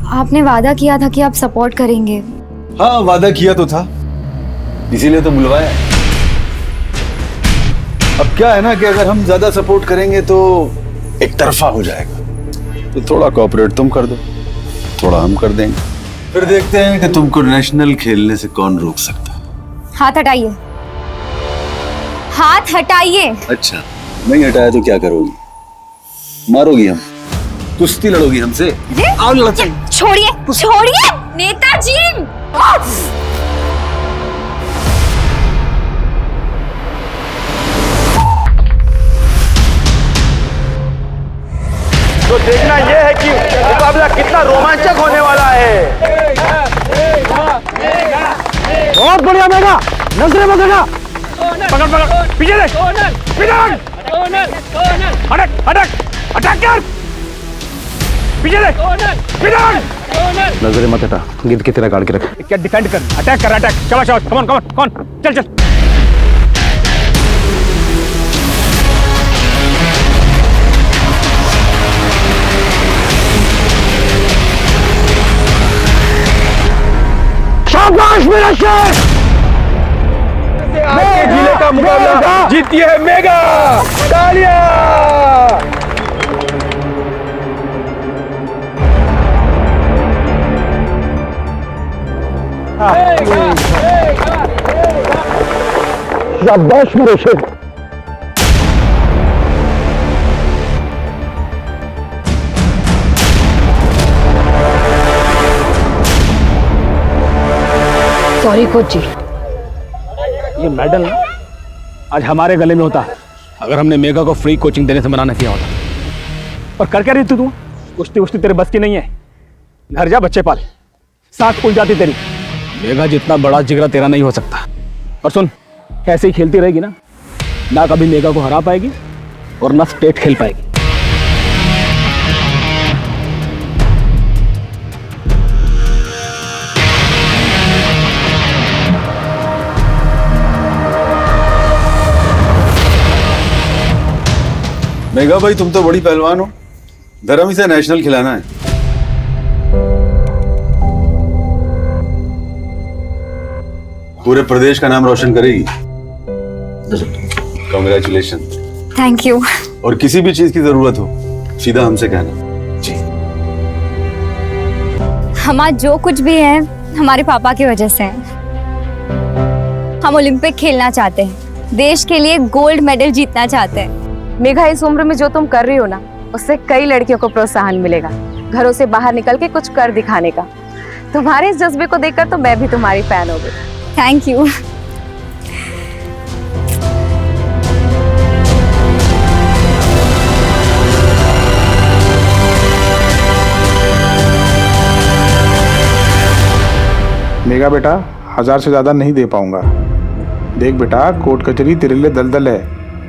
आपने वादा किया था कि आप सपोर्ट करेंगे। हाँ, वादा किया तो था, इसीलिए तो बुलवाया। अब क्या है ना कि अगर हम ज्यादा सपोर्ट करेंगे तो एक तरफा हो जाएगा, तो थोड़ा कोऑपरेट तुम कर दो, थोड़ा हम कर देंगे, फिर देखते हैं कि तुमको नेशनल खेलने से कौन रोक सकता है। हाथ हटाइए, हाथ हटाइए। अच्छा, नहीं हटाया तो क्या करोगी? मारोगी हम? कुश्ती लड़ोगी हमसे? आओ लड़ते हैं। छोड़िए छोड़िए नेताजी। तो देखना यह है कि मुकाबला कितना रोमांचक होने वाला है। बहुत बढ़िया मेगा, नजरे में देखा, पकड़ पकड़, पीछे देख, पीछे हटक हटक, अटैक कर, पीछे देख, पीछे नजरे मत हटा, गेंद की तरह गाड़ के रख। क्या डिफेंड कर, अटैक कर, अटैक, शाबाश शाबाश, कम ऑन कम ऑन, कौन चल चल। शाबाश मेरा शेर, जिले का मुकाबला जीती है मेगा, तालियां। शाबाश मेरे शेर। सॉरी कोच जी। ये मेडल ना आज हमारे गले में होता अगर हमने मेगा को फ्री कोचिंग देने से मना न किया होता। और कर क्या रही तू? कुश्ती उश्ती तेरे बस की नहीं है, घर जा बच्चे पाल, सांस फूल जाती तेरी। मेगा जितना बड़ा जिगरा तेरा नहीं हो सकता। और सुन, ऐसे ही खेलती रहेगी ना कभी मेगा को हरा पाएगी और ना स्टेट खेल पाएगी। मेगा भाई, तुम तो बड़ी पहलवान हो, धर्म इसे नेशनल खिलाना है। पूरे प्रदेश का नाम रोशन करेगी। कांग्रेचुलेशन। Thank you. और किसी भी चीज की जरूरत हो सीधा हमसे कहना। जी। हमारा जो कुछ भी है हमारे पापा की वजह से है। हम ओलंपिक खेलना चाहते हैं, देश के लिए गोल्ड मेडल जीतना चाहते हैं। मेघा, इस उम्र में जो तुम कर रही हो ना, उससे कई लड़कियों को प्रोत्साहन मिलेगा घरों से बाहर निकल के कुछ कर दिखाने का। तुम्हारे इस जज्बे को देखकर तो मैं भी तुम्हारी फैन हो गई। Thank you. मेगा बेटा, 1000 से ज्यादा नहीं दे पाऊंगा। देख बेटा, कोर्ट कचहरी तेरे लिए दलदल है,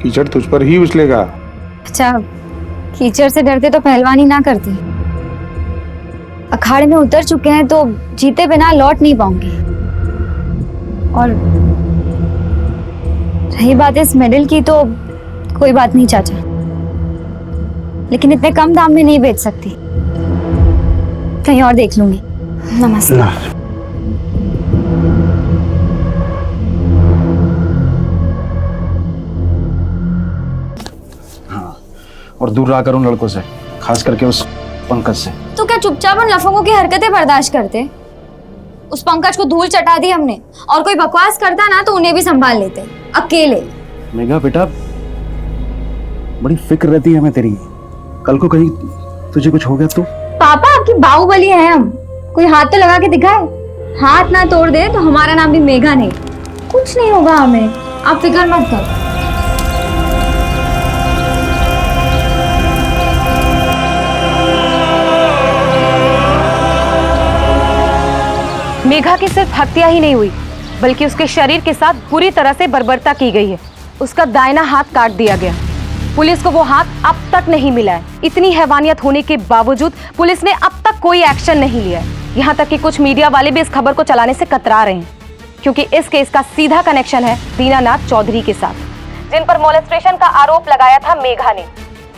कीचड़ तुझ पर ही उछलेगा। अच्छा, कीचड़ से डरते तो पहलवानी ना करते। अखाड़े में उतर चुके हैं तो जीते बिना लौट नहीं पाऊंगी। और रही बात इस मेडल की, तो कोई बात नहीं चाचा, लेकिन इतने कम दाम में नहीं बेच सकती, कहीं और देख लूंगी। नमस्ते। और दूर रहा कर उन लड़कों से, खास करके उस पंकज से। तो क्या चुपचाप उन लफंगों की हरकतें बर्दाश्त करते? उस पंकज को धूल चटा दी हमने, और कोई बकवास करता ना तो उन्हें भी संभाल लेते अकेले। मेघा बेटा, बड़ी फिक्र रहती है हमें तेरी, कल को कहीं तुझे कुछ हो गया तो? पापा आपकी बाहुबली है हम, कोई हाथ तो लगा के दिखाए। हाथ ना तोड़ दे तो हमारा नाम भी मेघा नहीं। कुछ नहीं होगा हमें, आप फिक्र मत करो। मेघा की सिर्फ हत्या ही नहीं हुई, बल्कि उसके शरीर के साथ बुरी तरह से बर्बरता की गई है। उसका दाहिना हाथ काट दिया गया। पुलिस को वो हाथ अब तक नहीं मिला है। इतनी हैवानियत होने के बावजूद पुलिस ने अब तक कोई एक्शन नहीं लिया है। यहाँ तक कि कुछ मीडिया वाले भी इस खबर को चलाने से कतरा रहे हैं, क्योंकि इस केस का सीधा कनेक्शन है दीनानाथ चौधरी के साथ, जिन पर मोलेस्टेशन का आरोप लगाया था मेघा ने।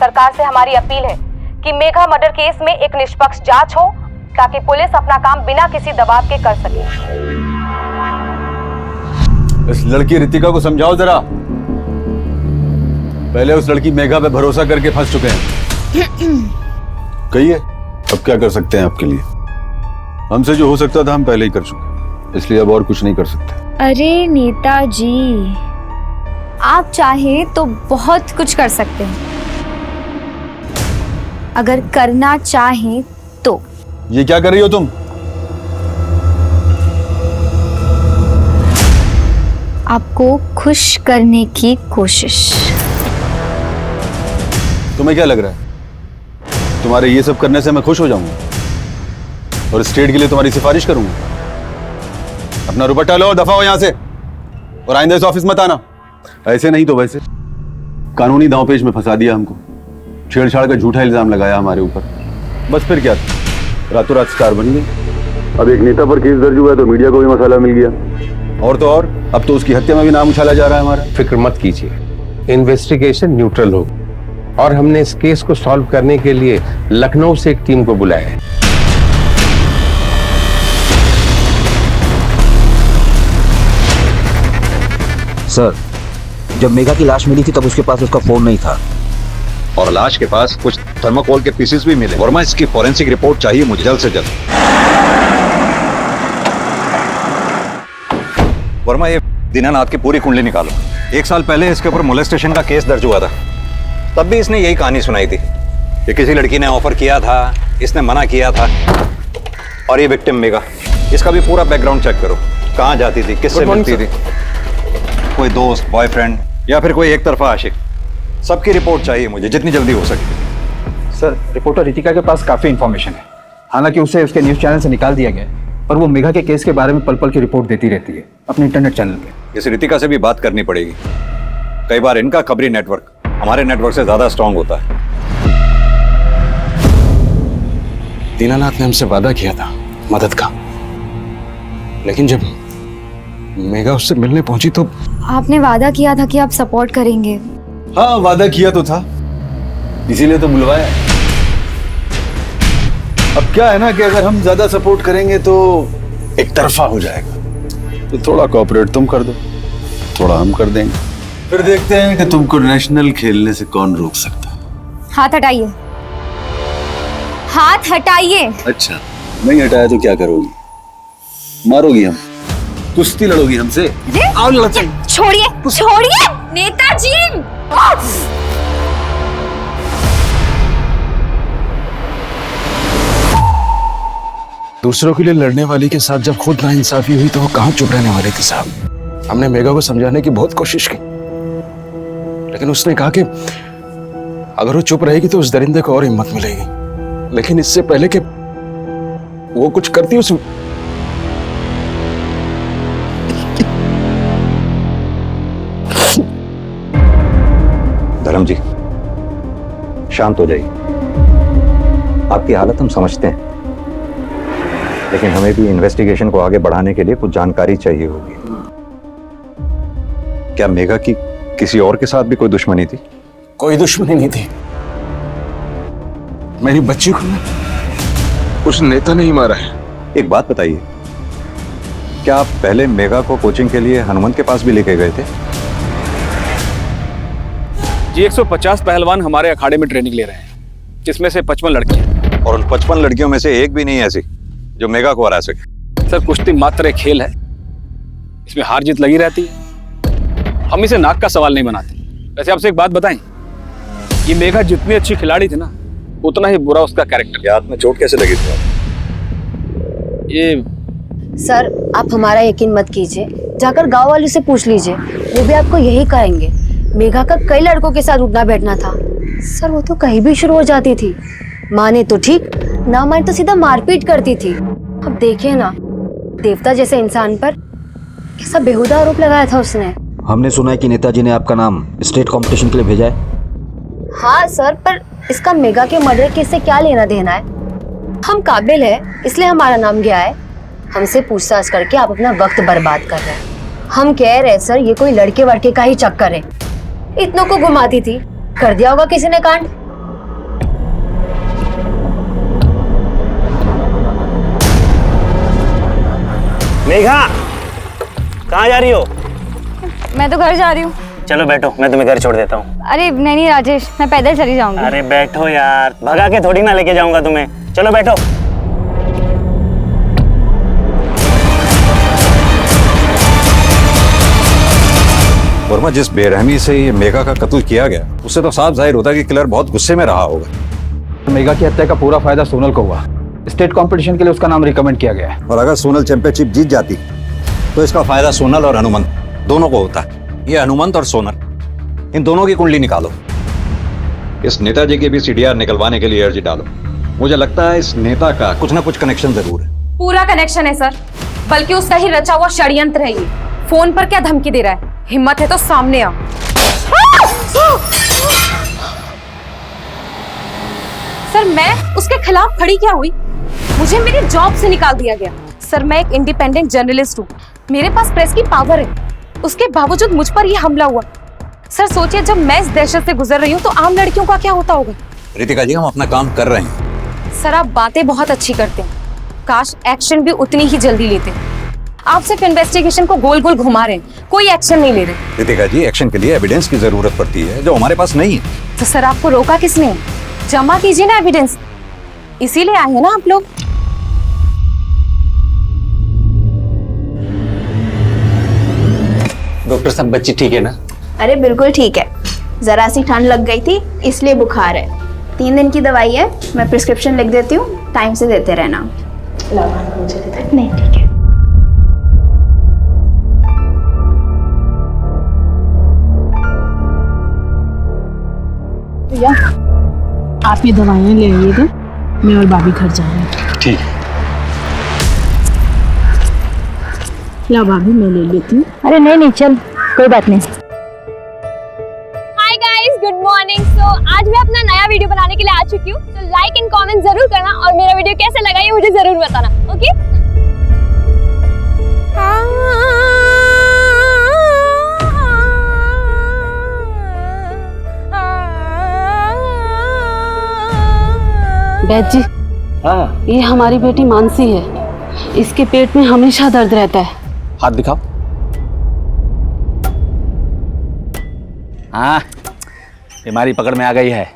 सरकार से हमारी अपील है कि मेघा मर्डर केस में एक निष्पक्ष जांच हो ताकि पुलिस अपना काम बिना किसी दबाव के कर सके। इस लड़की रितिका को समझाओ जरा। पहले उस लड़की मेघा पे भरोसा करके फंस चुके हैं। कहिए अब क्या कर सकते हैं आपके लिए? हमसे जो हो सकता था हम पहले ही कर चुके, इसलिए अब और कुछ नहीं कर सकते। अरे नेताजी, आप चाहे तो बहुत कुछ कर सकते हैं, अगर करना चाहें तो। ये क्या कर रही हो तुम? आपको खुश करने की कोशिश। तुम्हें क्या लग रहा है तुम्हारे ये सब करने से मैं खुश हो जाऊंगा और स्टेट के लिए तुम्हारी सिफारिश करूंगा? अपना रुपट्टा लो और दफा हो यहां से, और आइंदा इस ऑफिस मत आना। ऐसे नहीं तो वैसे कानूनी दांवपेच में फंसा दिया हमको, छेड़छाड़ का झूठा इल्जाम लगाया हमारे ऊपर। बस फिर क्या, रातों रात स्टार बन गई। अब एक नेता पर केस दर्ज हुआ तो मीडिया को भी मसाला मिल गया, और तो और अब तो उसकी हत्या में भी नाम उछाला जा रहा है हमारा। फिक्र मत कीजिए, इन्वेस्टिगेशन न्यूट्रल होगी और हमने इस केस को सॉल्व करने के लिए लखनऊ से एक टीम को बुलाया है। सर, जब मेघा की लाश मिली थी तब उसके पास उसका फोन नहीं था, और लाश के पास कुछ थर्माकोल के पीसेस भी मिले। वर्मा, इसकी फॉरेंसिक रिपोर्ट चाहिए मुझे जल्द से जल्द। वर्मा, ये दीनानाथ की पूरी कुंडली निकालो। 1 साल पहले इसके ऊपर मोलेस्टेशन का केस दर्ज हुआ था, तब भी इसने यही कहानी सुनाई थी कि किसी लड़की ने ऑफर किया था, इसने मना किया था। और ये विक्टिम मेघा, इसका भी पूरा बैकग्राउंड चेक करो, कहाँ जाती थी, किससे मिलती थी, कोई दोस्त, बॉयफ्रेंड या फिर कोई एक तरफा आशिक, सबकी रिपोर्ट चाहिए मुझे जितनी जल्दी हो सके। सर, रिपोर्टर रितिका के पास काफी इंफॉर्मेशन है, हालांकि उसे उसके न्यूज चैनल से निकाल दिया गया है, पर वो मेघा के केस के बारे में पल पल की रिपोर्ट देती रहती है अपने इंटरनेट चैनल पे। इस रितिका से भी बात करनी पड़ेगी। कई बार इनका खबरी नेटवर्क हमारे नेटवर्क से ज्यादा स्ट्रांग होता है। दीनानाथ ने हमसे वादा किया था मदद का, लेकिन जब मेघा उससे मिलने पहुंची तो आपने वादा किया था कि आप सपोर्ट करेंगे। हाँ, वादा किया तो था, इसीलिए तो बुलवाया। अब क्या है ना कि अगर हम ज्यादा सपोर्ट करेंगे तो एक तरफा हो जाएगा, तो थोड़ा कोऑपरेट तुम कर दो, थोड़ा हम कर देंगे, फिर देखते हैं कि तुमको नेशनल खेलने से कौन रोक सकता है। हाथ हटाइए, हाथ हटाइए। अच्छा, नहीं हटाया तो क्या करोगी? मारोगी हम, कुश्ती लड़ोगी हमसे? आओ लड़ते। छोड़िए, छोड़िए नेताजी। दूसरों के लिए लड़ने वाली के साथ जब खुद नाइंसाफी हुई तो वो कहाँ चुप रहने वाले थे साहब। हमने मेघा को समझाने की बहुत कोशिश की, लेकिन उसने कहा कि अगर वो चुप रहेगी तो उस दरिंदे को और हिम्मत मिलेगी। लेकिन इससे पहले कि वो कुछ करती उस धर्म जी, शांत हो जाइए। आपकी हालत हम समझते हैं, लेकिन हमें भी इन्वेस्टिगेशन को आगे बढ़ाने के लिए कुछ जानकारी चाहिए होगी। क्या मेघा की किसी और के साथ भी कोई दुश्मनी थी? कोई दुश्मनी नहीं थी। मेरी बच्ची को उस नेता ने ही मारा है। एक बात बताइए, क्या आप पहले मेघा को कोचिंग के लिए हनुमंत के पास भी लेके गए थे? जी 150 पहलवान हमारे अखाड़े में ट्रेनिंग ले रहे हैं, जिसमें से 55 लड़कियां, और उन 55 लड़कियों में से एक भी नहीं ऐसी जो मेघा को हरा सके। सर, कुश्ती मात्र एक खेल है, इसमें हार जीत लगी रहती है। हम इसे नाक का सवाल नहीं बनाते। वैसे आपसे एक बात बताएं, ये मेघा जितनी अच्छी खिलाड़ी थी ना, उतना ही बुरा उसका कैरेक्टर। हाथ में चोट कैसे लगी थी? ये सर, आप हमारा यकीन मत कीजिए, जाकर गांव वालों से पूछ लीजिए, वो भी आपको यही कहेंगे। मेघा का कई लड़कों के साथ उठना बैठना था सर, वो तो कहीं भी शुरू हो जाती थी, माने तो ठीक, ना माने तो सीधा मारपीट करती थी। अब देखिए ना, देवता जैसे इंसान पर कैसा बेहुदा आरोप लगाया था उसने। हमने सुना है कि नेताजी ने आपका नाम स्टेट कंपटीशन के लिए भेजा है। हाँ सर, पर इसका मेघा के मर्डर केस से क्या लेना देना है? हम काबिल है इसलिए हमारा नाम गया है। हमसे पूछताछ करके आप अपना वक्त बर्बाद कर रहे हैं। हम कह रहे हैं सर, ये कोई लड़के वड़के का ही चक्कर है। इतनों को घुमाती थी, कर दिया होगा किसी ने कांड। मेघा, कहाँ जा रही हो? मैं तो घर जा रही हूँ। चलो बैठो, मैं तुम्हें घर छोड़ देता हूँ। अरे नहीं राजेश, मैं पैदल चली जाऊंगी। अरे बैठो यार, भगा के थोड़ी ना लेके जाऊंगा तुम्हें। चलो बैठो। वर्मा, जिस बेरहमी से ये मेघा का कत्ल किया गया, उससे तो साफ जाहिर होता है कि किलर बहुत गुस्से में रहा होगा। मेघा की हत्या का पूरा फायदा सोनल को हुआ। स्टेट कंपटीशन के लिए उसका नाम रिकमेंड किया गया है। और अगर सोनल चैंपियनशिप जीत जाती तो इसका फायदा सोनल और हनुमंत दोनों को होता। ये हनुमंत और सोनल, इन दोनों की कुंडली निकालो। इस नेताजी की भी सीडीआर निकलवाने के लिए अर्जी डालो। मुझे लगता है इस नेता का कुछ ना कुछ कनेक्शन जरूर है। पूरा कनेक्शन है सर, बल्कि उसका ही रचा हुआ षड्यंत्र है ये। फोन पर क्या धमकी दे रहा है? हिम्मत है तो सामने आ। सर मैं उसके खिलाफ खड़ी क्या हुई? मुझे मेरी जॉब से निकाल दिया गया। सर मैं एक इंडिपेंडेंट जर्नलिस्ट हूँ, मेरे पास प्रेस की पावर है, उसके बावजूद मुझ पर यह हमला हुआ। सर सोचिए, जब मैं इस दहशत से गुजर रही हूँ तो आम लड़कियों का क्या होता होगा? रितिका जी, हम अपना काम कर रहे हैं। सर आप बातें बहुत अच्छी करते हैं, काश एक्शन भी उतनी ही जल्दी लेते। आप सिर्फ इन्वेस्टिगेशन को गोल गोल घुमा रहे हैं, कोई एक्शन नहीं ले रहे। रितिका जी, एक्शन के लिए एविडेंस की जरूरत पड़ती है जो हमारे पास नहीं है। तो सर आपको रोका किसने? जमा कीजिए ना एविडेंस, इसीलिए आए हैं ना आप लोग। डॉक्टर साहब, बच्ची ठीक है ना? अरे बिल्कुल ठीक है, जरा सी ठंड लग गई थी इसलिए बुखार है। 3 दिन की दवाई है, मैं प्रिस्क्रिप्शन लिख देती हूँ, टाइम से देते रहना। नहीं ठीक है। भैया आप ये दवाइयाँ ले आइएगा, मैं और भाभी घर जा रहे हैं। ठीक। ला भाभी, मैं ले लेती हूँ। अरे नहीं नहीं चल, कोई बात नहीं। Hi guys, good morning. So आज मैं अपना नया वीडियो बनाने के लिए आ चुकी हूँ। तो लाइक एंड कमेंट जरूर करना और मेरा वीडियो कैसा लगा ये मुझे जरूर बताना, ओके? बैद जी, हाँ, ये हमारी बेटी मानसी है, इसके पेट में हमेशा दर्द रहता है। हाथ दिखाओ। हाँ, बीमारी पकड़ में आ गई है।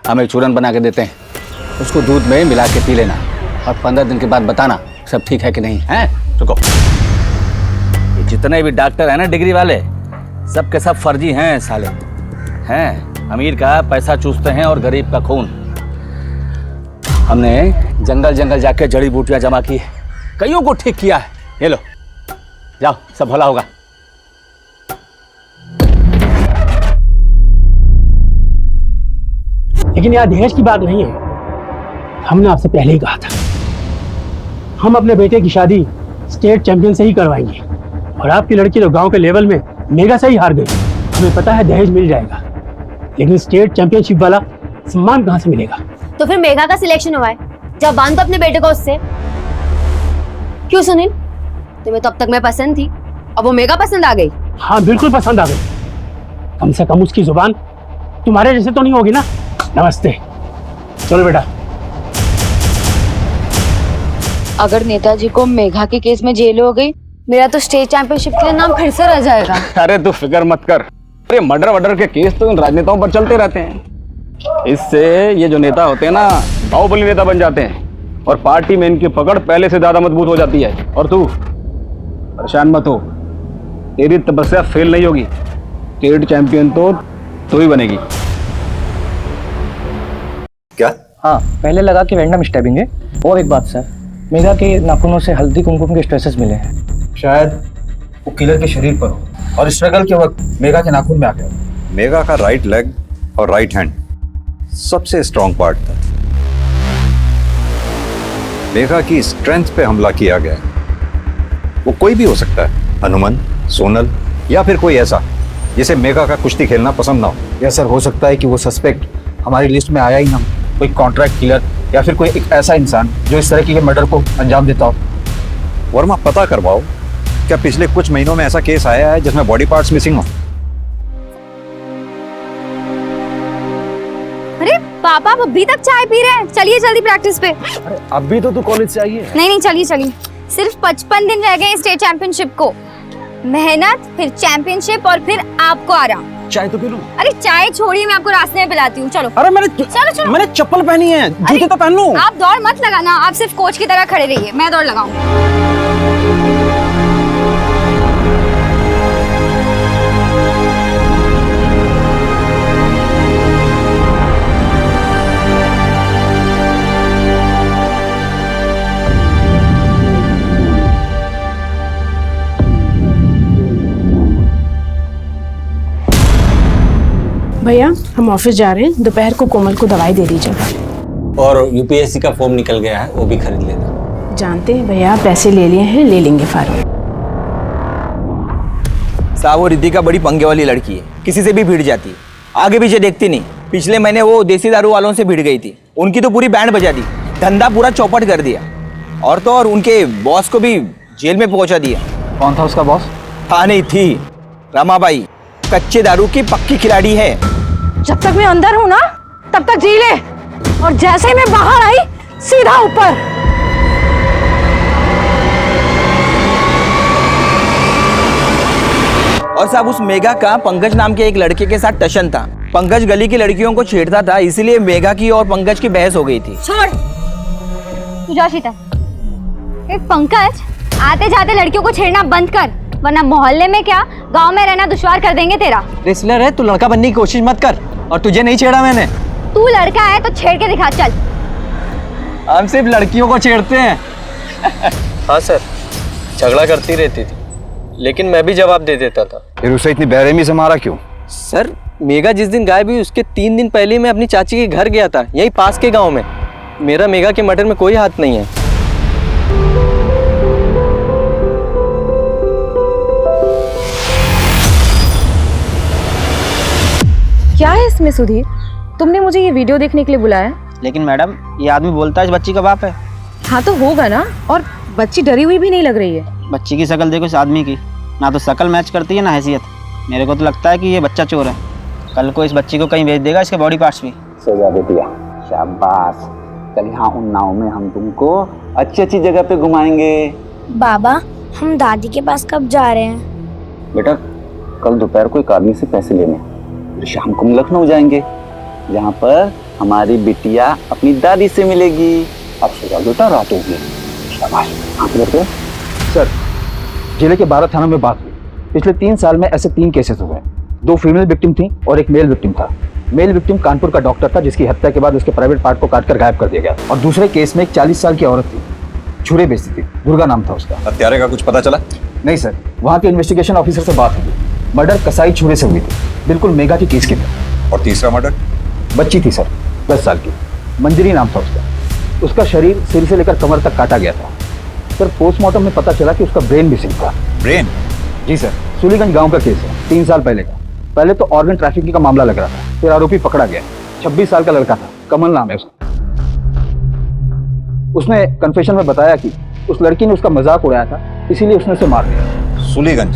हम एक चूरन बना के देते हैं, उसको दूध में मिला के पी लेना और 15 दिन के बाद बताना सब ठीक है कि नहीं है। रुको, ये जितने भी डॉक्टर हैं ना डिग्री वाले, सब के सब फर्जी हैं साले हैं। अमीर का पैसा चूसते हैं और गरीब का खून। हमने जंगल जंगल जाके जड़ी बूटियां जमा की, कईयों को ठीक किया है। ये लो, जाओ, सब भला होगा। लेकिन यहाँ दहेज की बात नहीं है। हमने आपसे पहले ही कहा था, हम अपने बेटे की शादी स्टेट चैंपियन से ही करवाएंगे। और आपकी लड़की तो गांव के लेवल में मेगा से ही हार गई। हमें पता है दहेज मिल जाएगा, लेकिन स्टेट चैंपियनशिप वाला सम्मान कहाँ से मिलेगा? तो फिर मेघा का सिलेक्शन हुआ है, जब बांध दो अपने बेटे को उससे। क्यों सुनील, तुम्हें तो अब तक मैं पसंद थी, अब वो मेघा पसंद आ गई? हाँ बिल्कुल पसंद आ गई। कम से कम उसकी जुबान तुम्हारे जैसे तो नहीं होगी ना। नमस्ते, चलो बेटा। अगर नेताजी को मेघा के केस में जेल हो गई, मेरा तो स्टेट चैंपियनशिप के लिए नाम फिर से रह जाएगा। अरे तू फिक्र मत कर, अरे मर्डर वर्डर के केस तो इन राजनेताओं पर चलते रहते हैं। इससे ये जो नेता होते हैं ना, बाहुबली नेता बन जाते हैं और पार्टी में इनकी पकड़ पहले से ज्यादा मजबूत हो जाती है। और तू परेशान मत हो, तेरी तपस्या फेल नहीं होगी। स्टेट चैंपियन तो तू ही बनेगी। क्या? हाँ, पहले लगा के रैंडम स्टैबिंग है। और एक बात सर, मेघा के नाखूनों से हल्दी कुमकुम के स्ट्रेसेस मिले हैं। शायद वो किलर के शरीर पर हो और स्ट्रगल के वक्त मेघा के नाखून में आ गया। मेघा का राइट लेग और राइट हैंड सबसे स्ट्रॉन्ग पार्ट था। मेघा की स्ट्रेंथ पे हमला किया गया। वो कोई भी हो सकता है, हनुमंत, सोनल या फिर कोई ऐसा जिसे मेघा का कुश्ती खेलना पसंद ना हो। या सर हो सकता है कि वो सस्पेक्ट हमारी लिस्ट में आया ही ना, कोई कॉन्ट्रैक्ट किलर या फिर कोई एक ऐसा इंसान जो इस तरह के मर्डर को अंजाम देता हो। वर्मा, पता करवाओ, क्या पिछले कुछ महीनों में ऐसा केस आया है जिसमें बॉडी पार्ट्स मिसिंग हो? अरे पापा, आप अभी तक चाय पी रहे हैं? चलिए जल्दी प्रैक्टिस पे। अरे अभी तो तू कॉलेज से आई है। नहीं नहीं, चलिए चलिए। सिर्फ 55 दिन रह गए स्टेट चैंपियनशिप को। मेहनत, फिर चैंपियनशिप और फिर आपको आराम। चाय तो पी लो। अरे चाय छोड़िए, मैं आपको रास्ते में पिलाती हूँ। चलो। अरे चलो। मैंने चप्पल पहनी है, जूते तो पहन लूं। आप दौड़ मत लगाना, आप सिर्फ कोच की तरह खड़े रहिए, मैं दौड़ लगाऊंगी। भैया हम ऑफिस जा रहे हैं, दोपहर को कोमल को दवाई दे दीजिएगा। और यूपीएससी का फॉर्म निकल गया है, वो भी खरीद लेना। जानते हैं भैया, पैसे ले लिए हैं, ले लेंगे फार्म। साहब वो रितिका बड़ी पंगे वाली लड़की है, किसी से भी भिड़ जाती है, आगे पीछे देखती नहीं। पिछले महीने वो देसी दारू वालों से भिड़ गई थी, उनकी तो पूरी बैंड बजा दी, धंधा पूरा चौपट कर दिया। और तो और उनके बॉस को भी जेल में पहुंचा दिया। कौन था उसका बॉस? हाँ नहीं थी, रमाबाई, कच्चे दारू की पक्की खिलाड़ी है। जब तक मैं अंदर हूँ ना तब तक जी ले, और जैसे ही मैं बाहर आई सीधा ऊपर। और साहब उस मेघा का पंकज नाम के एक लड़के के साथ टशन था। पंकज गली की लड़कियों को छेड़ता था, इसीलिए मेघा की और पंकज की बहस हो गई थी। छोड़ तू जा शीतल। पंकज, आते जाते लड़कियों को छेड़ना बंद कर, वरना मोहल्ले में क्या गांव में रहना दुश्वार कर देंगे तेरा। रेसलर है, तू लड़का बनने की कोशिश मत कर। और तुझे नहीं छेड़ा मैंने। तू लड़का है तो छेड़ के दिखा, चल। हम सिर्फ लड़कियों को छेड़ते हैं। हाँ सर, झगड़ा करती रहती थी, लेकिन मैं भी जवाब दे देता था। फिर उसे इतनी बेरहमी से मारा क्यों? सर मेघा जिस दिन गायब हुई उसके 3 दिन पहले मैं अपनी चाची के घर गया था, यही पास के गांव में। मेरा मेघा के मर्डर में कोई हाथ नहीं है। क्या है इसमें सुधीर? तुमने मुझे ये वीडियो देखने के लिए बुलाया? लेकिन मैडम ये आदमी बोलता है इस बच्ची का बाप है। हाँ तो होगा ना, और बच्ची डरी हुई भी नहीं लग रही है। बच्ची की शक्ल देखो इस आदमी की, ना तो शक्ल मैच करती है ना हैसियत। मेरे को तो लगता है कि ये बच्चा चोर है। कल को इस बच्ची को कहीं भेज देगा, इसके बॉडी पार्ट्स भी। सजा दे दिया, शाबाश। कल यहाँ उन्नाव में हम तुमको अच्छी अच्छी जगह पे घुमाएंगे। बाबा हम दादी के पास कब जा रहे हैं? बेटा कल दोपहर को एक आदमी से पैसे लेने, फिर शाम को हम लखनऊ जाएंगे, जहाँ पर हमारी बिटिया अपनी दादी से मिलेगी। अब सो जाओ बेटा, रात हो गई। शाबाश। सर जिले के 12 थानों में बात हुई। पिछले 3 साल में ऐसे 3 केसेस हुए। 2 फीमेल विक्टिम थी और एक मेल विक्टिम था। मेल विक्टिम कानपुर का डॉक्टर था, जिसकी हत्या के बाद उसके प्राइवेट पार्ट को काटकर गायब कर दिया गया। और दूसरे केस में एक 40 साल की औरत थी, छुरे बेचती थी, दुर्गा नाम था उसका। हत्यारे का कुछ पता चला? नहीं सर, वहाँ के इन्वेस्टिगेशन ऑफिसर से बात हुई। मर्डर कसाई छुरे से हुई थी, बिल्कुल मेघा की केस की तरह। और तीसरा मर्डर? बच्ची थी सर, 10 साल की, मंजरी नाम था उसका। उसका शरीर सिर से लेकर कमर तक काटा गया था। सर पोस्टमार्टम में पता चला कि उसका ब्रेन मिसिंग था। ब्रेन? जी सर, सुलीगंज गांव का केस है, 3 साल पहले का। पहले तो ऑर्गन ट्रैफिकिंग का मामला लग रहा था, फिर आरोपी पकड़ा गया। 26 साल का लड़का था, कमल नाम है उसका। उसने कन्फेशन में बताया कि उस लड़की ने उसका मजाक उड़ाया था, इसीलिए उसने उसे मार दिया। सुलीगंज?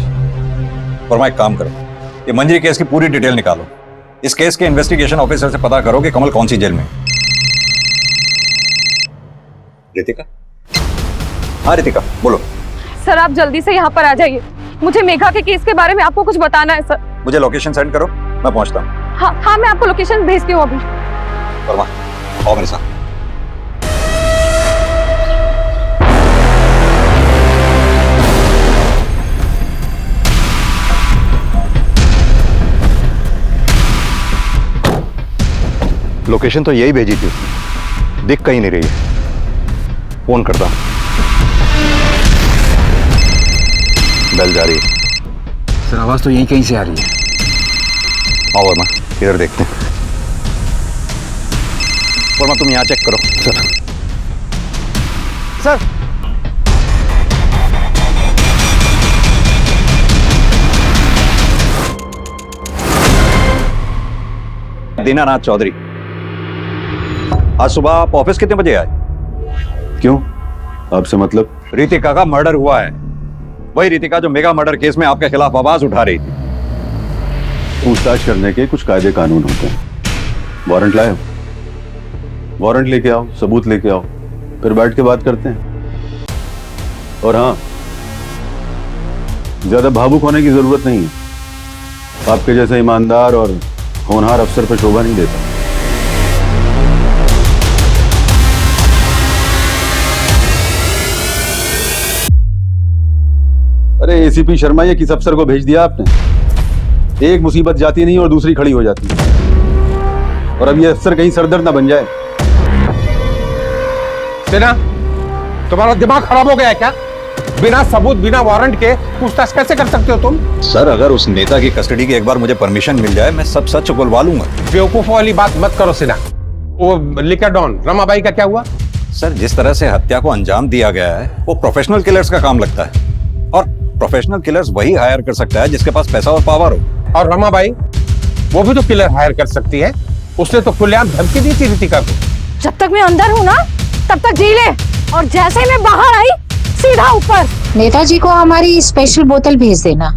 फरमा एक काम करो, ये मंजरी केस की पूरी डिटेल निकालो। इस केस के इन्वेस्टिगेशन ऑफिसर से पता करो कि कमल कौन सी जेल में है। रितिका? हाँ रितिका बोलो। सर आप जल्दी से यहाँ पर आ जाइए, मुझे मेघा के केस के बारे में आपको कुछ बताना है सर। मुझे लोकेशन सेंड करो, मैं पहुंचता हूँ। हाँ मैं आपको लोकेशन भेजती हूँ अभी। फरमा आओ मेरे साथ। लोकेशन तो यही भेजी थी उसने, दिख कहीं नहीं रही है। फोन करता हूं। बेल जा रही है। सर आवाज तो यहीं कहीं से आ रही है। आओ वर्मा, इधर देखते हैं। वर्मा तुम यहाँ चेक करो। सर सर दीनानाथ चौधरी, आज सुबह आप ऑफिस कितने बजे आए? क्यों, आपसे मतलब? रितिका का मर्डर हुआ है, वही रितिका जो मेगा मर्डर केस में आपके खिलाफ आवाज उठा रही थी। पूछताछ करने के कुछ कायदे कानून होते हैं। वारंट लाए हो? वारंट लेके आओ, सबूत लेके आओ, फिर बैठ के बात करते हैं। और हाँ, ज्यादा भावुक होने की जरूरत नहीं है। आपके जैसे ईमानदार और होनहार अफसर पर शोभा नहीं देता। अरे एसीपी शर्मा, ये किस अफसर को भेज दिया आपने? एक मुसीबत जाती नहीं और दूसरी खड़ी हो जाती है। और अब ये अफसर कहीं सरदर्द ना बन जाए। सिन्हा, तुम्हारा दिमाग खराब हो गया है क्या? बिना सबूत, बिना वारंट के पूछताछ कैसे कर सकते हो तुम? सर, अगर उस नेता की कस्टडी की एक बार मुझे परमिशन मिल जाए, मैं सब सच उगलवा लूंगा। बेवकूफों वाली बात मत करो सिन्हा। वो लिकर डॉन रमाबाई का क्या हुआ? सर, जिस तरह से हत्या को अंजाम दिया गया है वो प्रोफेशनल किलर्स का काम लगता है, और प्रोफेशनल किलर्स वही हायर कर सकता है जिसके पास पैसा और पावर हो। और रमाबाई, वो भी तो किलर हायर कर सकती है। उसने तो खुलेआम धमकी दी थी रितिका को। जब तक मैं अंदर हूँ ना तब तक जी ले, और जैसे ही मैं बाहर आई सीधा ऊपर। नेताजी को हमारी स्पेशल बोतल भेज देना।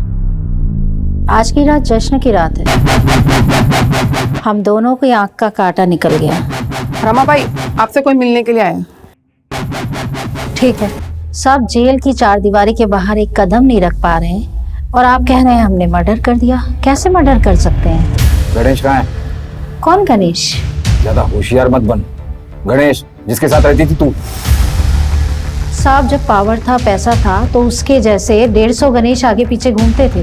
आज की रात जश्न की रात है। हम दोनों की आंख का कांटा निकल गया। रमाबाई, आपसे कोई मिलने के लिए आया। ठीक है, सब जेल की चारदीवारी के बाहर एक कदम नहीं रख पा रहे हैं और आप कह रहे हैं हमने मर्डर कर दिया। कैसे मर्डर कर सकते हैं? गणेश कहाँ है? कौन गणेश? ज्यादा होशियार मत बन। गणेश जिसके साथ रहती थी तू। साहब, जब पावर था, पैसा था, तो उसके जैसे 150 गणेश आगे पीछे घूमते थे।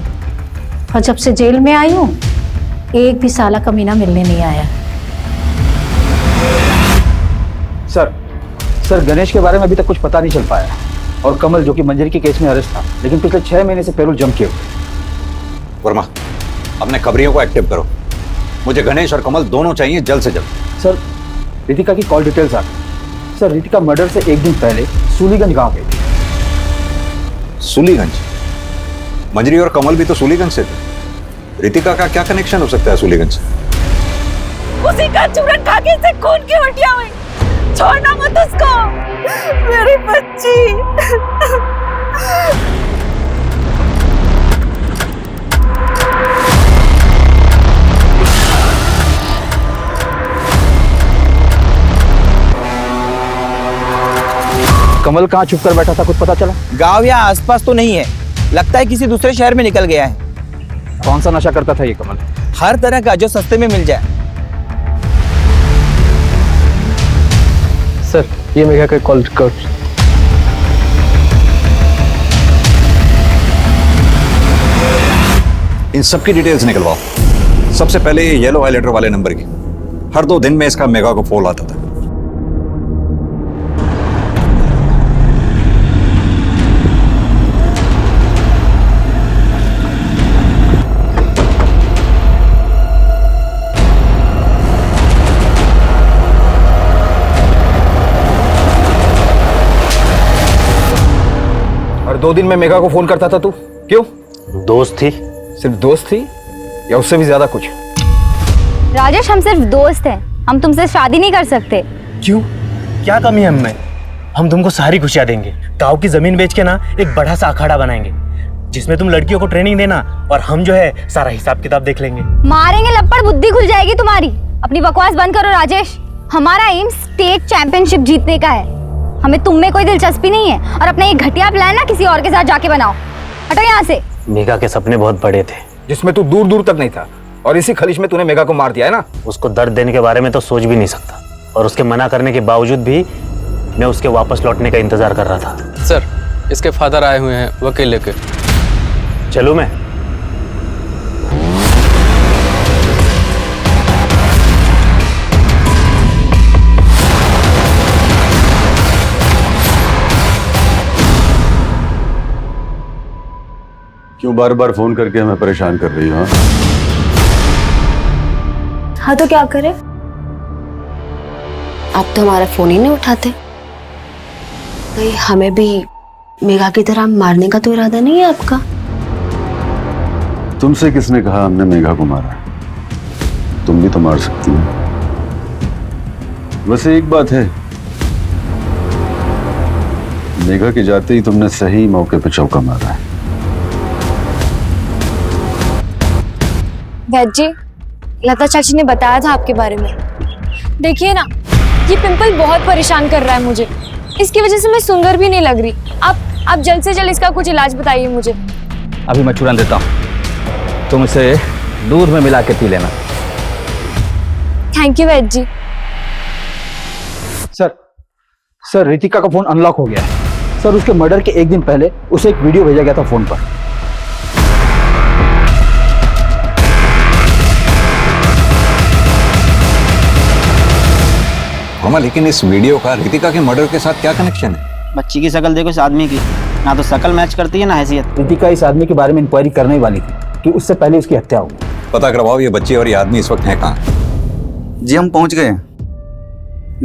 और जब से जेल में आई हूँ, एक भी साला कमीना मिलने नहीं आया। सर गणेश के बारे में अभी तक कुछ पता नहीं चल पाया। और कमल, जो कि मंजरी के केस में अरेस्ट था, लेकिन पिछले 6 महीने से पैरोल जम किए हुए। वर्मा, अपने खबरियों को एक्टिव करो। मुझे गणेश और कमल दोनों चाहिए, जल्द से जल्द। सर, रितिका की कॉल डिटेल्स आ गई। सर, रितिका मर्डर से एक दिन पहले सूलीगंज गांव गई थी। सूलीगंज? मंजरी और कमल भी तो सूलीगंज से थे। रितिका का क्या कनेक्शन हो सकता है सूलीगंज से? उसी का चूरन खा के इसे खून की उल्टियां हुई। छोड़ना मत उसको, मेरी बच्ची। कमल कहाँ छुप कर बैठा था, कुछ पता चला? गांव या आसपास तो नहीं है, लगता है किसी दूसरे शहर में निकल गया है। कौन सा नशा करता था ये कमल? हर तरह का जो सस्ते में मिल जाए। सर, ये मेघा का कॉल रिकॉर्ड। इन सब की डिटेल्स निकलवाओ। सबसे पहले ये येलो हाईलाइटर वाले नंबर की। हर 2 दिन में इसका मेगा को फोन आता था। और 2 दिन में मेघा को फोन करता था तू, क्यों? दोस्त थी। सिर्फ दोस्त थी या उससे भी ज्यादा कुछ? राजेश, हम सिर्फ दोस्त हैं। हम तुमसे शादी नहीं कर सकते। क्यों? क्या कमी है हमें? हम तुमको सारी खुशियां देंगे। गांव की जमीन बेच के ना एक बड़ा सा अखाड़ा बनाएंगे जिसमें तुम लड़कियों को ट्रेनिंग देना और हम जो है सारा हिसाब किताब देख लेंगे। मारेंगे लपड़, बुद्धि खुल जाएगी तुम्हारी। अपनी बकवास बंद करो राजेश। हमारा एम स्टेट चैंपियनशिप जीतने का है। हमें तुम में कोई दिलचस्पी नहीं है। और अपना ये घटिया प्लान ना किसी और के साथ जाके बनाओ। हटो यहाँ से। मेघा के सपने बहुत बड़े थे, जिसमें तू दूर दूर तक नहीं था, और इसी खलिश में तूने मेघा को मार दिया है ना। उसको दर्द देने के बारे में तो सोच भी नहीं सकता, और उसके मना करने के बावजूद भी मैं उसके वापस लौटने का इंतजार कर रहा था। सर, इसके फादर आए हुए हैं वकील लेके। चलूं मैं? क्यों बार बार फोन करके हमें परेशान कर रही हो? हाँ तो क्या करें? आप तो हमारा फोन ही नहीं उठाते। कहीं हमें भी मेघा की तरह मारने का तो इरादा नहीं है आपका? तुमसे किसने कहा हमने मेघा को मारा? तुम भी तो मार सकती हो। वैसे एक बात है, मेघा के जाते ही तुमने सही मौके पे चौका मारा है। वैद जी, लता चाची ने बताया था आपके बारे में। देखिए ना, ये पिंपल बहुत परेशान कर रहा है मुझे। इसकी वजह से मैं सुंदर भी नहीं लग रही। आप आप जल्द से जल्द इसका कुछ इलाज बताइए मुझे। अभी मैं चूरन देता हूँ, तुम इसे दूध में मिला के पी लेना। Thank you Vaidya ji. Sir Ritika का फोन अनलॉक हो गया है। सर उसके मर्डर के एक दिन पहले उसे एक वीडियो भेजा गया था फोन पर। रोमा, लेकिन इस वीडियो का रितिका के मर्डर के साथ क्या कनेक्शन है? बच्ची की शक्ल देखो इस आदमी की, ना तो शक्ल मैच करती है ना हैसियत। रितिका इस आदमी के बारे में इंक्वायरी करने वाली थी कि उससे पहले उसकी हत्या हो गई। पता करवाओ ये बच्ची और ये आदमी इस वक्त है कहाँ? जी हम पहुंच गए हैं।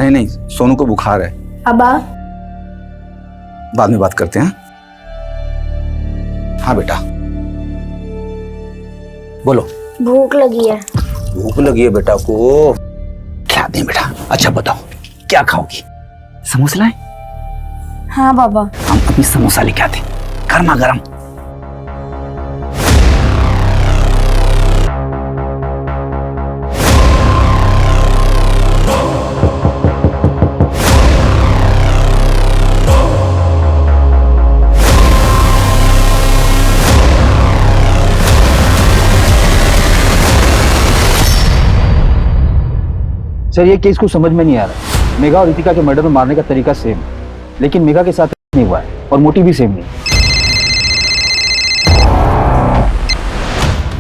नहीं, सोनू को बुखार है। अबा बाद में बात करते हैं। हाँ बेटा बोलो। भूख लगी है। भूख लगी है बेटा को, क्या दें बेटा? अच्छा बताओ क्या खाओगी? समोसा लाए? हाँ बाबा। हम अभी समोसा लेके आते, गर्मा गर्म। सर ये केस को समझ में नहीं आ रहा। मेघा और रितिका के मर्डर में मारने का तरीका सेम, लेकिन मेघा के साथ नहीं हुआ है और मोटिव भी सेम नहीं।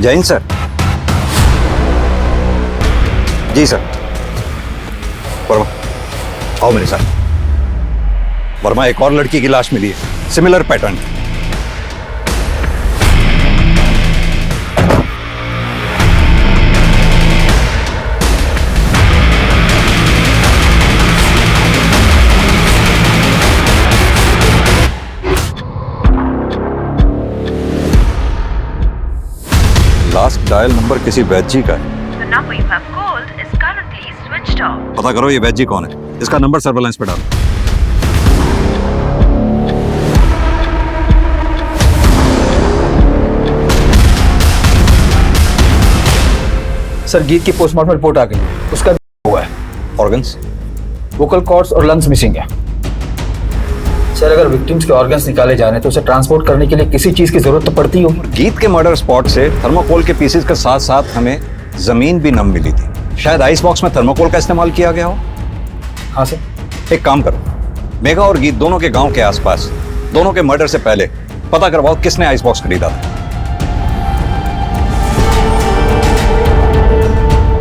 जैन सर। जी सर। वर्मा आओ मेरे साथ। वर्मा, एक और लड़की की लाश मिली है, similar pattern. Last dial number किसी वैद्य जी का है। पता करो ये वैद्य जी कौन है, इसका नंबर सर्वेलेंस पे डालो। सर गीत की पोस्टमार्टम रिपोर्ट आ गई, उसका हुआ है। ऑर्गन्स? वोकल कॉर्ड्स और लंग्स मिसिंग है। सर अगर विक्टिम्स के ऑर्गन्स निकाले जाने तो उसे ट्रांसपोर्ट करने के लिए किसी चीज की जरूरत तो पड़ती होगी। गीत के मर्डर स्पॉट से थर्मोकोल के पीसेस के साथ साथ हमें जमीन भी नम मिली थी। शायद आइस बॉक्स में थर्मोकोल का इस्तेमाल किया गया हो। हाँ सर। एक काम करो, मेघा और गीत दोनों के गांव के आसपास दोनों के मर्डर से पहले पता करवाओ किसने आइस बॉक्स खरीदा था।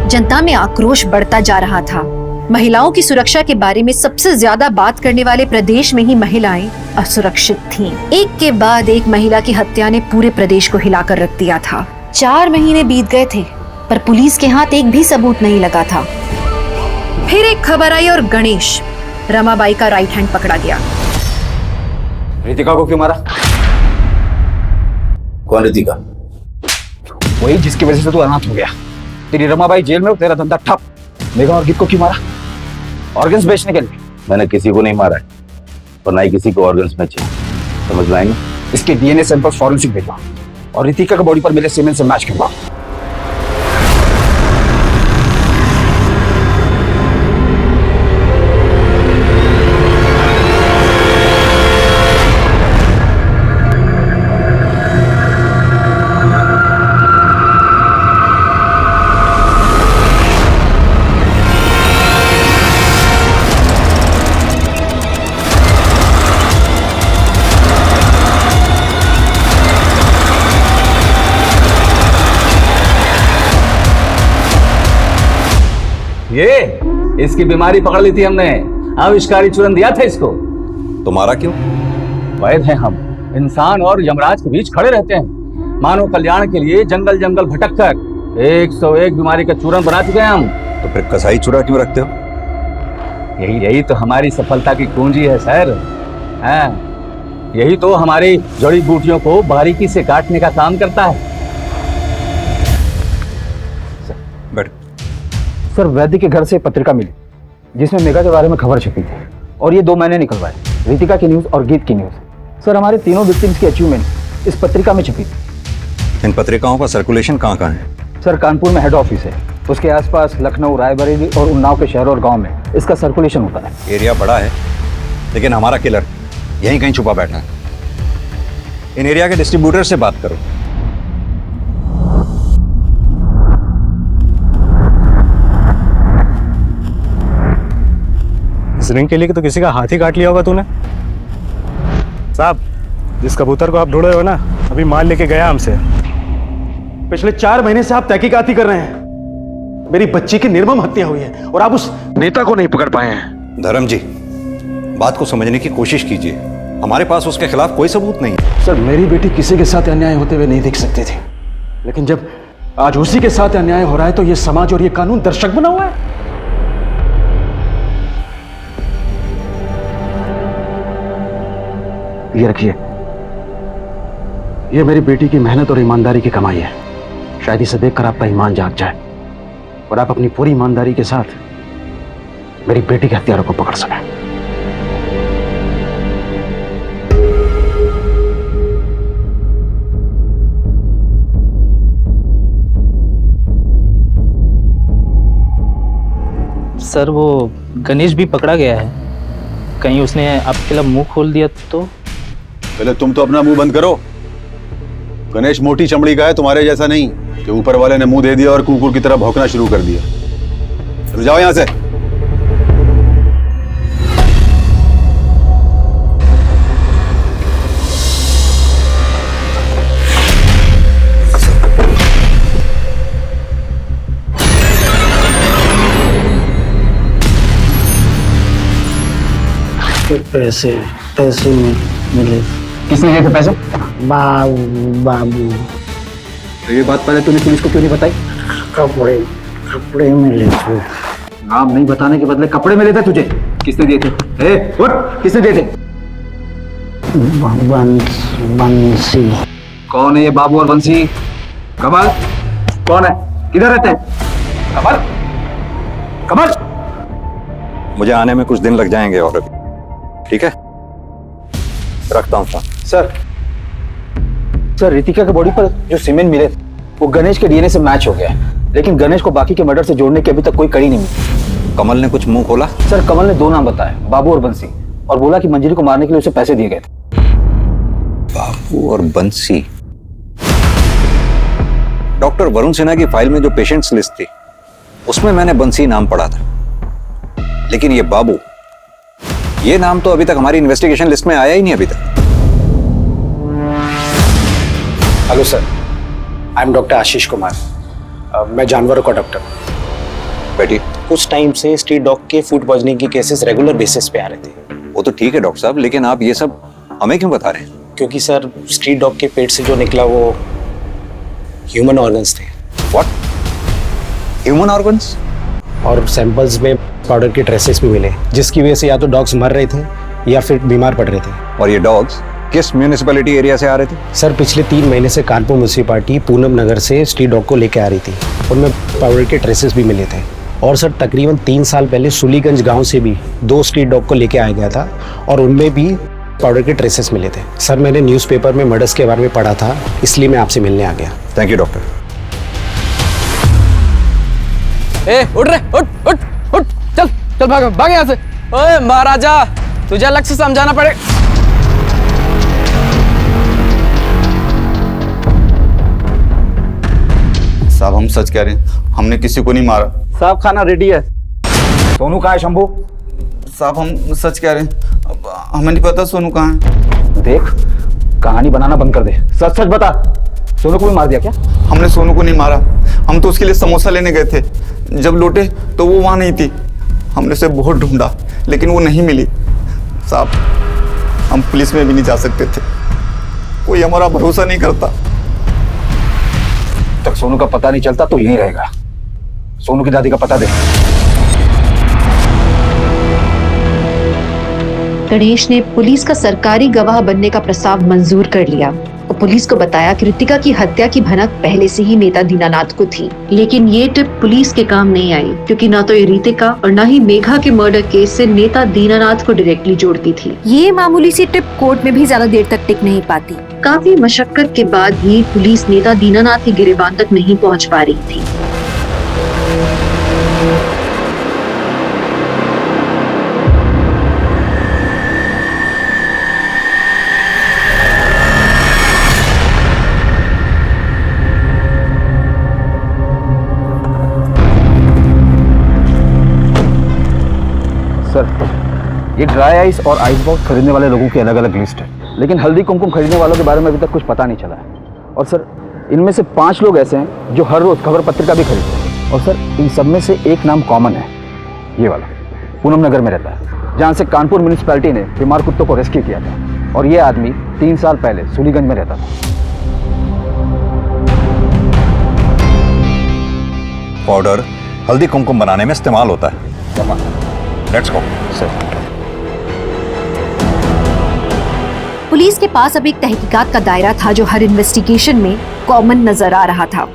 जनता में आक्रोश बढ़ता जा रहा था। महिलाओं की सुरक्षा के बारे में सबसे ज्यादा बात करने वाले प्रदेश में ही महिलाएं असुरक्षित थीं। एक के बाद एक महिला की हत्या ने पूरे प्रदेश को हिलाकर रख दिया था। 4 महीने बीत गए थे पर पुलिस के हाथ एक भी सबूत नहीं लगा था। फिर एक खबर आई और गणेश, रमाबाई का राइट हैंड पकड़ा गया। रितिका को क्यों मारा? कौन रितिका? वही जिसकी वजह से तू अनाथ हो गया। तेरी रमाबाई जेल में, तेरा धंधा ठप। मेघा और गीत को क्यों मारा? ऑर्गन्स बेचने के लिए। मैंने किसी को नहीं मारा है और ना ही किसी को ऑर्गन्स बेचे, समझ में आएंगे? इसके डीएनए सैंपल फॉरेंसिक भेजो और रितिका का बॉडी पर मेरे सीमेन से मैच करवाओ। ये इसकी बीमारी पकड़ ली थी हमने, आविष्कारी चूरन दिया था इसको। तुम्हारा क्यों? वैद हैं हम, इंसान और यमराज के बीच खड़े रहते हैं। मानव कल्याण के लिए जंगल जंगल भटक कर 101 बीमारी का चूरन बना चुके हैं हम। तो फिर कसाई चुरा क्यों रखते हो? यही तो हमारी सफलता की कुंजी है सर। हाँ, यही तो हमारी जड़ी बूटियों को बारीकी से काटने का काम करता है। बैठ। सर वैद्य के घर से पत्रिका मिली जिसमें मेघा के बारे में खबर छपी थी और ये 2 महीने निकलवाए, रितिका की न्यूज और गीत की न्यूज। सर हमारे तीनों विक्टिम्स की अचीवमेंट इस पत्रिका में छपी थी। इन पत्रिकाओं का सर्कुलेशन कहाँ कहाँ है? सर कानपुर में हेड ऑफिस है, उसके आसपास लखनऊ, रायबरेली और उन्नाव के शहरों और गांव में इसका सर्कुलेशन होता है। एरिया बड़ा है लेकिन हमारा किलर यहीं कहीं छुपा बैठा है। इन एरिया के डिस्ट्रीब्यूटर से बात करो। इस रिंग के लिए तो किसी का हाथ ही काट लिया होगा तूने। साहब, जिस कबूतर को आप ढूंढ रहे हो ना, अभी माल लेके गया हमसे। पिछले 4 महीने से आप तहकीकात ही कर रहे हैं। मेरी बच्ची की निर्मम हत्या हुई है और आप उस नेता को नहीं पकड़ पाए हैं। धर्म जी, बात को समझने की कोशिश कीजिए। हमारे पास उसके खिलाफ कोई सबूत नहीं है। सर, मेरी बेटी किसी के साथ अन्याय होते हुए नहीं देख सकती थी, लेकिन जब आज उसी के साथ अन्याय हो रहा है तो ये समाज और ये कानून दर्शक बना हुआ है। ये रखिए, ये मेरी बेटी की मेहनत और ईमानदारी की कमाई है। शायद इसे देखकर आपका ईमान जाग जाए और आप अपनी पूरी ईमानदारी के साथ मेरी बेटी के हत्यारों को पकड़ सकें। सर, वो गणेश भी पकड़ा गया है। कहीं उसने आपके लिए मुंह खोल दिया तो? पहले तुम तो अपना मुंह बंद करो। गणेश मोटी चमड़ी का है, तुम्हारे जैसा नहीं कि ऊपर वाले ने मुंह दे दिया और कुकुर की तरह भौंकना शुरू कर दिया। चलो जाओ यहां से। पैसे पैसे मिले। किसने दिए थे पैसे? बाबू। तो ये बात पहले तूने पुलिस को क्यों नहीं बताई? कपड़े मिले थे। नाम नहीं बताने के बदले कपड़े मिले थे तुझे। किसने दिए थे? उठ, किसने दिए थे? बंसी। कौन है ये बाबू और बंसी? कमल कौन है? किधर रहते हैं? कमल, कमल। मुझे आने में कुछ दिन लग जाएंगे और अभी, ठीक है, रखता हूँ सर। सर, रितिका के बॉडी पर जो सीमेंट मिले वो गणेश के डीएनए से मैच हो गया है, लेकिन गणेश को बाकी के मर्डर से जोड़ने की अभी तक कोई कड़ी नहीं मिली। कमल ने कुछ मुंह खोला? सर, कमल ने 2 नाम बताए, बाबू और बंसी, और बोला कि मंजरी को मारने के लिए उसे पैसे दिए गए थे। बाबू और बंसी। डॉक्टर वरुण सिन्हा की फाइल में जो पेशेंट्स लिस्ट थी उसमें मैंने बंसी नाम पढ़ा था, लेकिन ये बाबू, ये नाम तो अभी तक हमारी इन्वेस्टिगेशन लिस्ट में आया ही नहीं अभी तक। Hello sir, I am doctor Ashish Kumar. मैं जानवरों का डॉक्टर। बैठिए। कुछ टाइम से स्ट्रीट डॉग के फूड पॉइजनिंग के केसेस रेगुलर बेसिस पे आ रहे थे। वो तो ठीक है डॉक्टर साहब, लेकिन आप ये सब हमें क्यों बता रहे हैं? क्योंकि सर, स्ट्रीट डॉग के पेट से जो निकला वो ह्यूमन ऑर्गन्स थे। व्हाट? Human organs? और सैंपल्स में पाउडर के ट्रेसेस भी मिले, जिसकी वजह से या तो डॉग्स मर रहे थे या फिर बीमार पड़ रहे थे। और ये डॉग्स किस म्यूनिसिपैलिटी एरिया से आ रहे थे? सर, पिछले 3 महीने से कानपुर म्यूनिसिपैलिटी पूनम नगर से स्ट्रीट डॉग को लेकर आ रही थी। उनमें पाउडर के ट्रेसेस भी मिले थे। और सर, तकरीबन 3 साल पहले सुलीगंज गांव से भी 2 स्ट्रीट डॉग को लेकर आया गया था और उनमें भी पाउडर के ट्रेसेस मिले थे। सर, मैंने न्यूज़पेपर में मर्डर्स के बारे में पढ़ा था, इसलिए मैं आपसे मिलने आ गया। Thank you doctor. उठ रे, उठ उठ उठ, चल चल, भाग यहाँ से। ओए महाराजा, तुझे अलग से समझाना पड़ेगा। साहब, हम सच कह रहे हैं, हमने किसी को नहीं मारा। साहब, खाना रेडी है। सोनू कहाँ है? शंभू साहब, हम सच कह रहे हैं, अब हमें नहीं पता सोनू कहाँ है। देख, कहानी बनाना बंद कर दे, सच सच बता। सोनू को भी मार दिया क्या? हमने सोनू को नहीं मारा, हम तो उसके लिए समोसा लेने गए थे। जब लौटे तो वो वहाँ नहीं थी। हमने उसे बहुत ढूंढा लेकिन वो नहीं मिली। साहब, हम पुलिस में भी नहीं जा सकते थे, कोई हमारा भरोसा नहीं करता। तक सोनू का पता नहीं चलता तो यहीं रहेगा। सोनू की दादी का पता दे। गणेश ने पुलिस का सरकारी गवाह बनने का प्रस्ताव मंजूर कर लिया और पुलिस को बताया कि रितिका की हत्या की भनक पहले से ही नेता दीनानाथ को थी। लेकिन ये टिप पुलिस के काम नहीं आई, क्योंकि ना तो ये रितिका और ना ही मेघा के मर्डर केस से नेता दीनानाथ को डायरेक्टली जोड़ती थी। ये मामूली सी टिप कोर्ट में भी ज्यादा देर तक टिक नहीं पाती। काफी मशक्कत के बाद भी पुलिस नेता दीनानाथ के गिरबान तक नहीं पहुँच पा रही थी। ये ड्राई आइस और आइस बॉक्स खरीदने वाले लोगों की अलग अलग लिस्ट है, लेकिन हल्दी कुमकुम खरीदने वालों के बारे में अभी तक कुछ पता नहीं चला है। और सर, इनमें से 5 लोग ऐसे हैं जो हर रोज खबर पत्रिका भी खरीदते हैं। और सर, इन सब में से एक नाम कॉमन है, ये वाला, पूनम नगर में रहता है, जहाँ से कानपुर म्यूनिसिपैलिटी ने बीमार कुत्तों को रेस्क्यू किया था। और ये आदमी 3 साल पहले सूलीगंज में रहता था। पाउडर हल्दी कुमकुम बनाने में इस्तेमाल होता है। Let's go sir. पुलिस के पास अब एक तहकीकात का दायरा था जो हर इन्वेस्टिगेशन में कॉमन नजर आ रहा था।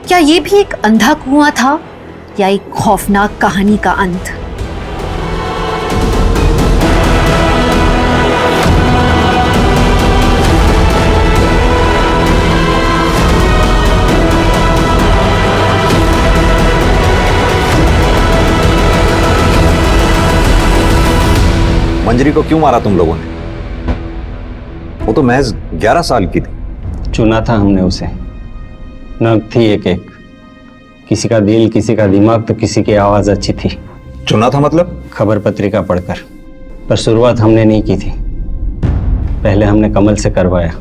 क्या ये भी एक अंधा कुआं था या एक खौफनाक कहानी का अंत? मंजरी को क्यों मारा तुम लोगों ने? वो तो महज 11 साल की थी। चुना था हमने उसे, नग थी एक एक, किसी का दिल, किसी का दिमाग, तो किसी की आवाज अच्छी थी। चुना था मतलब? खबर पत्रिका पढ़कर। पर शुरुआत हमने नहीं की थी, पहले हमने कमल से करवाया,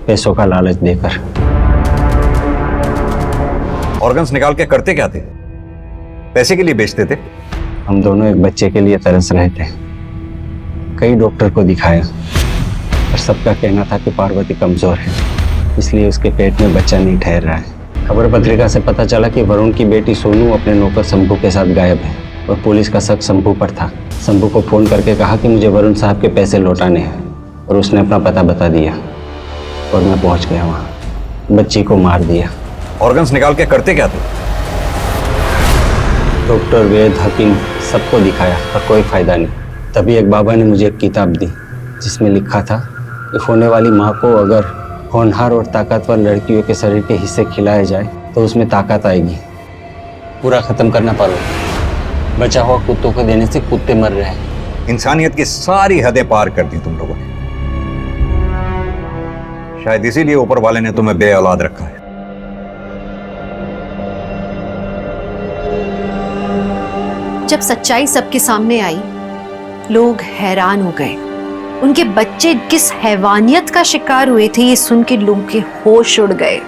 पैसों का लालच देकर। ऑर्गन्स निकाल के करते क्या थे? पैसे के लिए बेचते थे? हम दोनों एक बच्चे के लिए तरस रहे थे। कई डॉक्टर को दिखाया, पर सबका कहना था कि पार्वती कमजोर है, इसलिए उसके पेट में बच्चा नहीं ठहर रहा है। खबर पत्रिका से पता चला कि वरुण की बेटी सोनू अपने नौकर शंभू के साथ गायब है, और पुलिस का शक शंभू पर था। शंभू को फोन करके कहा कि मुझे वरुण साहब के पैसे लौटाने हैं, और उसने अपना पता बता दिया, और मैं पहुंच गया वहाँ। बच्ची को मार दिया। ऑर्गन्स निकाल के करते क्या थे? डॉक्टर, वैद, हकीम सबको दिखाया, पर कोई फायदा नहीं। तभी एक बाबा ने मुझे एक किताब दी जिसमें लिखा था कि होने वाली माँ को अगर होनहार और ताकतवर लड़कियों के शरीर के हिस्से खिलाए जाए तो उसमें ताकत आएगी। पूरा खत्म करना पारो। बचा हुआ कुत्तों को देने से कुत्ते मर रहे हैं। इंसानियत की सारी हदें पार कर दी तुम लोगों ने। शायद इसीलिए ऊपर वाले ने तुम्हें बे औलाद रखा है। जब सच्चाई सबके सामने आई, लोग हैरान हो गए। उनके बच्चे किस हैवानियत का शिकार हुए थे ये सुन के लोगों के होश उड़ गए।